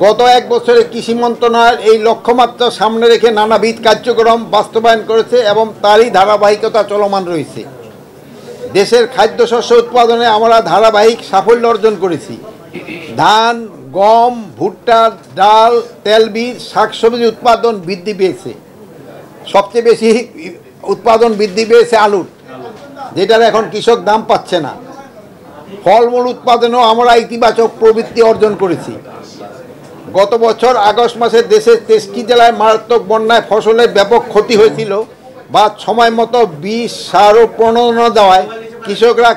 গত এক বছরে কৃষি মন্ত্রণালয় এই লক্ষ্যমাত্রা সামনে রেখে নানাবিধ কার্যক্রম বাস্তবায়ন করেছে এবং তারই ধারাবাহিকতা চলমান রয়েছে। দেশের খাদ্যশস্য উৎপাদনে আমরা ধারাবাহিক সাফল্য অর্জন করেছি। ধান, গম, ভুট্টা, ডাল, তেলবীজ, শাকসবজি উৎপাদন বৃদ্ধি পেয়েছে। সবচেয়ে বেশি উৎপাদন বৃদ্ধি পেয়েছে আলুর, যেটার এখন কৃষক দাম পাচ্ছে না। ফলমূল উৎপাদনেও আমরা ইতিবাচক প্রবৃদ্ধি অর্জন করেছি। গত বছর আগস্ট মাসে দেশের 23টি জেলায় মারাত্মক বন্যায় ফসলের ব্যাপক ক্ষতি হয়েছিল বা সময় মতো বীজ, সার ও প্রণোদনা দেওয়ায় কৃষকরা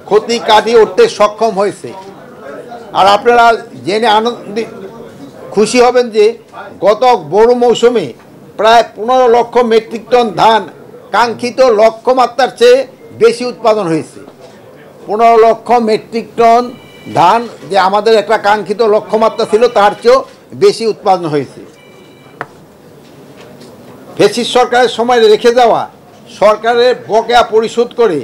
ক্ষতি কাটিয়ে উঠতে সক্ষম হয়েছে। আর আপনারা জেনে খুশি হবেন যে গত বড় মৌসুমে প্রায় 15 লক্ষ মেট্রিক টন ধান কাঙ্ক্ষিত লক্ষ্যমাত্রার চেয়ে বেশি উৎপাদন হয়েছে। 15 লক্ষ মেট্রিক টন ধান যে আমাদের একটা কাঙ্ক্ষিত লক্ষ্যমাত্রা ছিল তার চেয়েও বেশি উৎপাদন হয়েছে। ফ্যাসিস্ট সরকারের সময় রেখে যাওয়া সরকারের বকেয়া পরিশোধ করে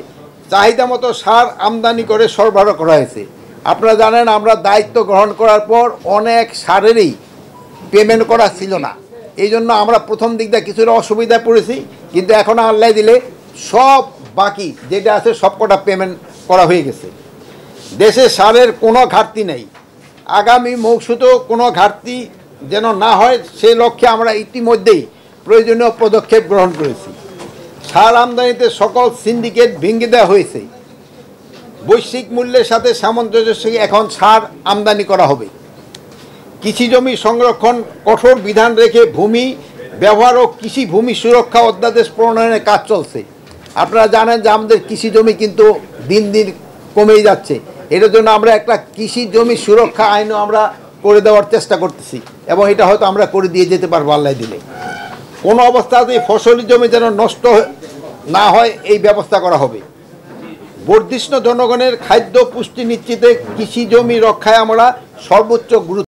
চাহিদা মতো সার আমদানি করে সরবরাহ করা হয়েছে। আপনারা জানেন, আমরা দায়িত্ব গ্রহণ করার পর অনেক সারেরই পেমেন্ট করা ছিল না। এই জন্য আমরা প্রথম দিকটা কিছুটা অসুবিধায় পড়েছি, কিন্তু এখন আল্লাহ দিলে সব বাকি যেটা আছে সবকটা পেমেন্ট করা হয়ে গেছে। দেশে সারের কোনো ঘাটতি নেই। আগামী মৌসুমেও কোনো ঘাটতি যেন না হয় সেই লক্ষ্যে আমরা ইতিমধ্যেই প্রয়োজনীয় পদক্ষেপ গ্রহণ করেছি। সার আমদানিতে সকল সিন্ডিকেট ভেঙে দেওয়া হয়েছে। বৈশ্বিক মূল্যের সাথে সামঞ্জস্য এখন সার আমদানি করা হবে। কৃষি জমি সংরক্ষণ কঠোর বিধান রেখে ভূমি ব্যবহার ও কৃষি ভূমি সুরক্ষা অধ্যাদেশ প্রণয়নের কাজ চলছে। আপনারা জানেন যে আমাদের কৃষি জমি কিন্তু দিন দিন কমেই যাচ্ছে। এটার জন্য আমরা একটা কৃষি জমি সুরক্ষা আইনও আমরা করে দেওয়ার চেষ্টা করতেছি এবং এটা হয়তো আমরা করে দিয়ে যেতে পারবো আল্লাহ দিলে। কোনো অবস্থাতেই ফসলি জমি যেন নষ্ট না হয় এই ব্যবস্থা করা হবে। বর্ধিষ্ণু জনগণের খাদ্য পুষ্টি নিশ্চিতে কৃষি জমি রক্ষায় আমরা সর্বোচ্চ গুরুত্ব